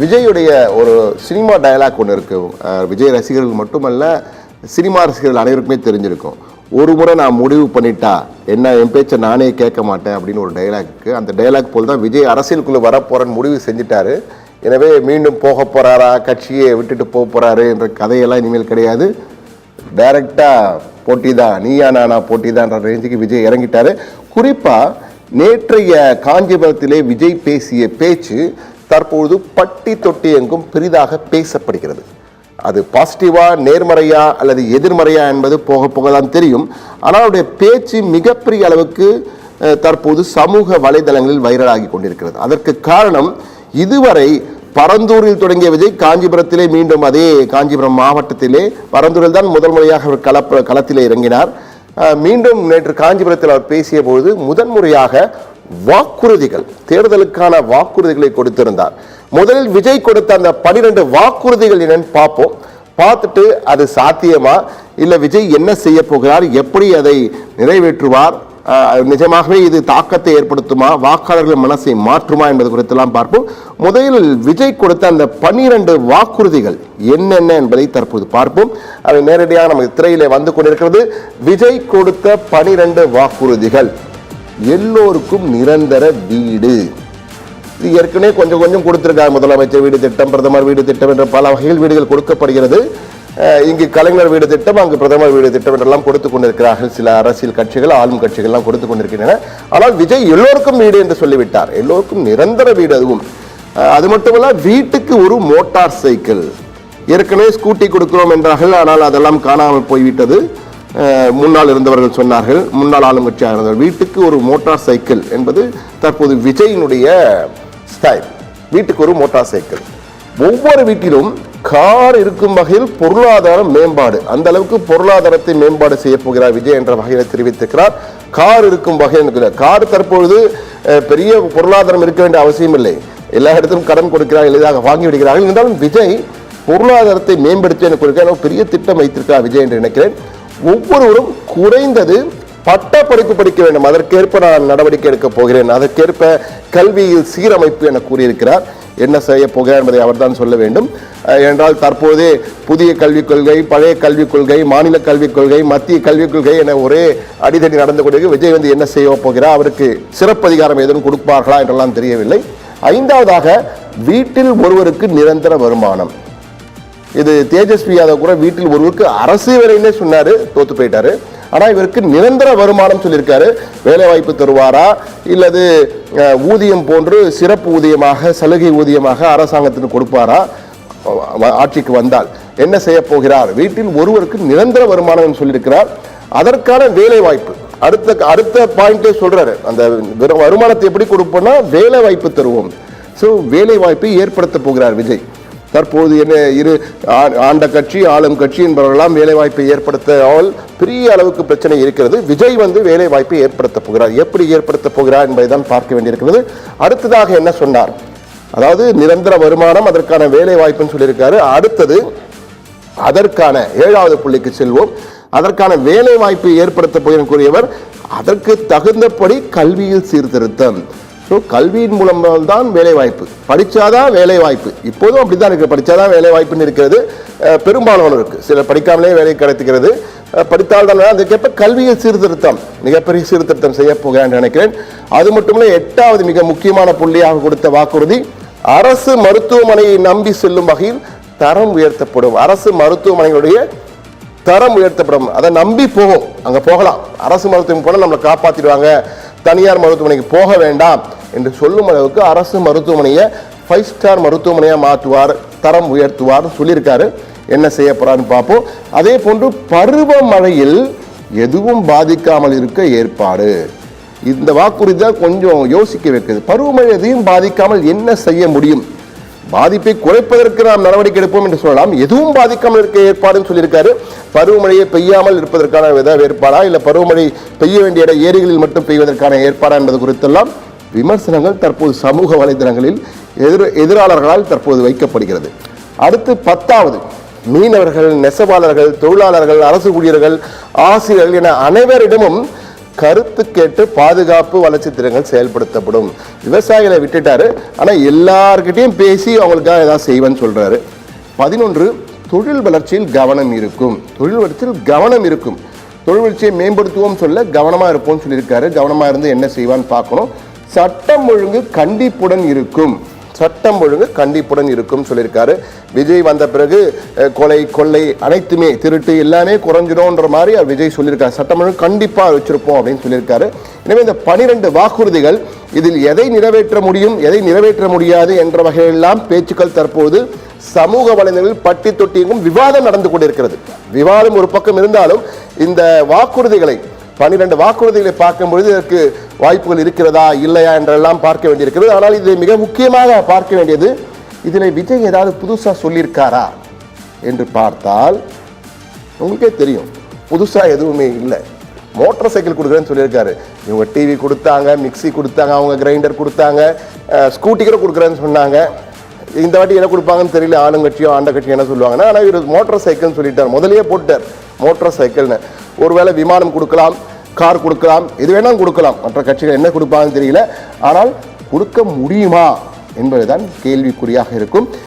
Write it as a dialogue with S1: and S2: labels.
S1: விஜயுடைய ஒரு cinema dialogue ஒன்று இருக்கு. விஜய் ரசிகர்கள் மட்டுமல்ல, சினிமா ரசிகர்கள் அனைவருக்குமே தெரிஞ்சிருக்கும். ஒரு முறை நான் முடிவு பண்ணிட்டா என்ன, என் பேச்சை நானே கேட்க மாட்டேன் அப்படின்னு ஒரு டைலாக் இருக்கு. அந்த டைலாக் போல் தான் விஜய் அரசியலுக்குள்ள வரப்போறன்னு முடிவு செஞ்சுட்டாரு. எனவே மீண்டும் போக போறாரா, கட்சியை விட்டுட்டு போக போறாரு என்ற கதையெல்லாம் இனிமேல் கிடையாது. டைரக்டா போட்டி தான், நீயா நானா போட்டி தான்ன்ற ரேஞ்சுக்கு விஜய் இறங்கிட்டாரு. குறிப்பா நேற்றைய காஞ்சிபுரத்திலே விஜய் பேசிய பேச்சு தற்பொழுது பட்டி தொட்டி எங்கும் பெரிதாக பேசப்படுகிறது. அது பாசிட்டிவா, நேர்மறையா அல்லது எதிர்மறையா என்பது போக போக தான் தெரியும். ஆனால் அவருடைய பேச்சு மிகப்பெரிய அளவுக்கு தற்போது சமூக வலைதளங்களில் வைரலாகி கொண்டிருக்கிறது. அதற்கு காரணம், இதுவரை பரந்தூரில் தொடங்கிய விஜய் காஞ்சிபுரத்திலே மீண்டும் அதே காஞ்சிபுரம் மாவட்டத்திலே பரந்தூரில் தான் முதல் முறையாக அவர் களத்திலே இறங்கினார். மீண்டும் நேற்று காஞ்சிபுரத்தில் அவர் பேசிய பொழுது முதன்முறையாக வாக்குறுதிகள், தேர்தலுக்கான வாக்குறுதிகளை கொடுத்திருந்தார். முதலில் விஜய் கொடுத்த அந்த 12 வாக்குறுதிகள் என்னன்னு பார்ப்போம். பார்த்துட்டு அது சாத்தியமா, இல்லை விஜய் என்ன செய்ய போகிறார், எப்படி அதை நிறைவேற்றுவார், நிஜமாகவே இது தாக்கத்தை ஏற்படுத்துமா, வாக்காளர்கள் மனசை மாற்றுமா என்பது குறித்தெல்லாம் பார்ப்போம். முதலில் விஜய் கொடுத்த அந்த 12 வாக்குறுதிகள் என்னென்ன என்பதை தற்போது பார்ப்போம். அவை நேரடியாக நமக்கு திரையிலே வந்து கொண்டிருக்கிறது. விஜய் கொடுத்த 12 வாக்குறுதிகள். எல்லோருக்கும் நிரந்தர வீடு. இது ஏற்கனவே கொஞ்சம் கொஞ்சம் கொடுத்திருக்காங்க. முதலமைச்சர் வீடு திட்டம், பிரதமர் வீடு திட்டம் என்ற பல வகையில் வீடுகள் கொடுக்கப்படுகிறது. இங்கு கலைஞர் வீடு திட்டம், அங்கு பிரதமர் வீடு திட்டம் என்றெல்லாம் கொடுத்து கொண்டிருக்கிறார்கள். சில அரசியல் கட்சிகள், ஆளும் கட்சிகள் எல்லாம் கொடுத்து கொண்டிருக்கின்றன. ஆனால் விஜய் எல்லோருக்கும் வீடு என்று சொல்லிவிட்டார். எல்லோருக்கும் நிரந்தர வீடு. அதுவும் அது மட்டுமல்ல, வீட்டுக்கு ஒரு மோட்டார் சைக்கிள். ஏற்கனவே ஸ்கூட்டி கொடுக்கிறோம் என்றார்கள், ஆனால் அதெல்லாம் காணாமல் போய்விட்டது. முன்னால் இருந்தவர்கள் சொன்னார்கள், முன்னாள் ஆளும் கட்சியாக இருந்தவர். வீட்டுக்கு ஒரு மோட்டார் சைக்கிள் என்பது தற்போது விஜயினுடைய ஸ்டைல். வீட்டுக்கு ஒரு மோட்டார் சைக்கிள். ஒவ்வொரு வீட்டிலும் கார் இருக்கும் வகையில் பொருளாதார மேம்பாடு, அந்த அளவுக்கு பொருளாதாரத்தை மேம்பாடு செய்ய போகிறார் விஜய் என்ற வகையில் தெரிவித்திருக்கிறார். கார் இருக்கும் வகையில், கார் தற்பொழுது பெரிய பொருளாதாரம் இருக்க வேண்டிய அவசியம் இல்லை. எல்லா இடத்திலும் கடன் கொடுக்கிறார்கள், எளிதாக வாங்கி விடுகிறார்கள். இருந்தாலும் விஜய் பொருளாதாரத்தை மேம்படுத்தி எனக்கு பெரிய திட்டம் வைத்திருக்கிறார் விஜய் என்று நினைக்கிறேன். ஒவ்வொருவரும் குறைந்தது பட்ட படிப்பு படிக்க வேண்டும், அதற்கேற்ப நான் நடவடிக்கை எடுக்க போகிறேன், அதற்கேற்ப கல்வியில் சீரமைப்பு என கூறியிருக்கிறார். என்ன செய்ய போகிறார் என்பதை அவர்தான் சொல்ல வேண்டும். என்றால் தற்போதே புதிய கல்விக் கொள்கை, பழைய கல்விக் கொள்கை, மாநில கல்விக் கொள்கை, மத்திய கல்விக் கொள்கை என ஒரே அடிதடி நடந்து கொண்டிருக்கு. விஜய் என்ன செய்ய போகிறார், அவருக்கு சிறப்பு அதிகாரம் எதுவும் கொடுப்பார்களா என்றெல்லாம் தெரியவில்லை. 5வதாக வீட்டில் ஒருவருக்கு நிரந்தர வருமானம். இது தேஜஸ்வி யாதவ் கூட வீட்டில் ஒருவருக்கு அரசு வேலைன்னே சொன்னாரு, தோத்து போயிட்டாரு. ஆனா இவருக்கு நிரந்தர வருமானம் சொல்லியிருக்காரு. வேலை வாய்ப்பு தருவாரா, இல்லது ஊதியம் போன்று சிறப்பு ஊதியமாக, சலுகை ஊதியமாக அரசாங்கத்திற்கு கொடுப்பாரா, ஆட்சிக்கு வந்தால் என்ன செய்ய போகிறார், வீட்டில் ஒருவருக்கு நிரந்தர வருமானம் சொல்லியிருக்கிறார். அதற்கான வேலை வாய்ப்பு அடுத்த பாயிண்டே சொல்றாரு. அந்த வருமானத்தை எப்படி கொடுப்போம்னா வேலை வாய்ப்பு தருவோம். ஸோ வேலை வாய்ப்பை ஏற்படுத்த போகிறார் விஜய். தற்போது என்ன ஆண்ட கட்சி, ஆளும் கட்சி என்பவர்களெல்லாம் வேலை வாய்ப்பை ஏற்படுத்தால் பெரிய அளவுக்கு பிரச்சனை இருக்கிறது. விஜய் வேலை வாய்ப்பை ஏற்படுத்த போகிறார். எப்படி ஏற்படுத்த போகிறார் என்பதை தான் பார்க்க வேண்டியிருக்கிறது. அடுத்ததாக என்ன சொன்னார், அதாவது நிரந்தர வருமானம், அதற்கான வேலை வாய்ப்புன்னு சொல்லியிருக்காரு. அடுத்தது அதற்கான 7வது புள்ளிக்கு செல்வோம். அதற்கான வேலை வாய்ப்பை ஏற்படுத்த போகிறேன் கூறியவர், அதற்கு தகுந்தபடி கல்வியில் சீர்திருத்தம். ஸோ கல்வியின் மூலம் தான் வேலை வாய்ப்பு, படித்தாதான் வேலை வாய்ப்பு. இப்போதும் அப்படித்தான் இருக்கு, படித்தாதான் வேலை வாய்ப்புன்னு இருக்கிறது பெரும்பாலானோருக்கு. சிலர் படிக்காமலே வேலை கிடைக்கிறது, படித்தால்தான். அதுக்கேற்ப கல்வியில் சீர்திருத்தம், மிகப்பெரிய சீர்திருத்தம் செய்ய போகிறேன் நினைக்கிறேன். அது மட்டுமில்லை, 8வது மிக முக்கியமான புள்ளியாக கொடுத்த வாக்குறுதி, அரசு மருத்துவமனையை நம்பி செல்லும் வகையில் தரம் உயர்த்தப்படும். அரசு மருத்துவமனைகளுடைய தரம் உயர்த்தப்படும். அதை நம்பி போகும், அங்கே போகலாம். அரசு மருத்துவமனை போனால் நம்மளை காப்பாற்றிடுவாங்க, தனியார் மருத்துவமனைக்கு போக வேண்டாம் என்று சொல்லும் அளவுக்கு அரசு மருத்துவமனையை 5 ஸ்டார் மருத்துவமனையாக மாற்றுவார், தரம் உயர்த்துவார் சொல்லியிருக்காரு. என்ன செய்ய போறான்னு பார்ப்போம். அதே போன்று பருவமழையில் எதுவும் பாதிக்காமல் இருக்க ஏற்பாடு. இந்த வாக்குறுதி தான் கொஞ்சம் யோசிக்க வைக்குது. பருவமழை எதையும் பாதிக்காமல் என்ன செய்ய முடியும், பாதிப்பை குறைப்பதற்கு நாம் நடவடிக்கை எடுப்போம் என்று சொல்லலாம். எதுவும் பாதிக்காமல் இருக்க ஏற்பாடுன்னு சொல்லியிருக்காரு. பருவமழையை பெய்யாமல் இருப்பதற்கான ஏற்பாடா, இல்லை பருவமழை பெய்ய வேண்டிய ஏரிகளில் மட்டும் பெய்வதற்கான ஏற்பாடா என்பது குறித்தெல்லாம் விமர்சனங்கள் தற்போது சமூக வலைதளங்களில் எதிராளர்களால் தற்போது வைக்கப்படுகிறது. அடுத்து 10வது, மீனவர்கள், நெசவாளர்கள், தொழிலாளர்கள், அரசு ஊழியர்கள், ஆசிரியர்கள் என அனைவரிடமும் கருத்து கேட்டு பாதுகாப்பு வளர்ச்சி திட்டங்கள் செயல்படுத்தப்படும். விவசாயிகளை விட்டுட்டாரு, ஆனால் எல்லார்கிட்டையும் பேசி அவங்களுக்காக ஏதாவது செய்வேன்னு சொல்றாரு. 11 தொழில் வளர்ச்சியில் கவனம் இருக்கும். தொழில் வளர்ச்சியில் கவனம் இருக்கும். தொழில் வளர்ச்சியை மேம்படுத்துவோம் சொல்ல கவனமா இருப்போம்னு சொல்லியிருக்காரு. கவனமா இருந்து என்ன செய்வான்னு பார்க்கணும். சட்டம் ஒழுங்கு கண்டிப்புடன் இருக்கும். சட்டம் ஒழுங்கு கண்டிப்புடன் இருக்கும் சொல்லியிருக்காரு. விஜய் வந்த பிறகு கொலை கொள்ளை அனைத்துமே திருட்டு எல்லாமே குறைஞ்சிடும்ன்ற மாதிரி விஜய் சொல்லியிருக்காரு. சட்டம் ஒழுங்கு கண்டிப்பாக வச்சிருப்போம் அப்படின்னு சொல்லியிருக்காரு. எனவே இந்த 12 வாக்குறுதிகள் இதில் எதை நிறைவேற்ற முடியும் எதை நிறைவேற்ற முடியாது என்ற வகையெல்லாம் பேச்சுக்கள் தற்போது சமூக வலைதளங்களில் பட்டி தொட்டியும் விவாதம் நடந்து கொண்டிருக்கிறது. விவாதம் ஒரு பக்கம் இருந்தாலும் இந்த வாக்குறுதிகளை 12 வாக்குறுதிகளை பார்க்கும்பொழுது இதற்கு வாய்ப்புகள் இருக்கிறதா இல்லையா என்றெல்லாம் பார்க்க வேண்டியிருக்கிறது. ஆனால் இது மிக முக்கியமாக பார்க்க வேண்டியது, இதில் விஜய் ஏதாவது புதுசாக சொல்லியிருக்காரா என்று பார்த்தால் உங்களுக்கே தெரியும், புதுசாக எதுவுமே இல்லை. மோட்டார் சைக்கிள் கொடுக்குறேன்னு சொல்லியிருக்காரு. இவங்க டிவி கொடுத்தாங்க, மிக்சி கொடுத்தாங்க, அவங்க கிரைண்டர் கொடுத்தாங்க, ஸ்கூட்டி கூட கொடுக்குறேன்னு சொன்னாங்க. இந்த வாட்டி என்ன கொடுப்பாங்கன்னு தெரியல, ஆளுங்கட்சியோ ஆண்ட கட்சியோ என்ன சொல்லுவாங்கன்னா, ஆனால் இவர் மோட்டார் சைக்கிள்னு சொல்லிட்டார். முதலையே போட்டார் மோட்டார் சைக்கிள்னு. ஒருவேளை விமானம் கொடுக்கலாம், கார் கொடுக்கலாம், எது வேணாலும் கொடுக்கலாம். மற்ற கட்சிகள் என்ன கொடுப்பாங்கன்னு தெரியல. ஆனால் கொடுக்க முடியுமா என்பதுதான் கேள்விக்குறியாக இருக்கும்.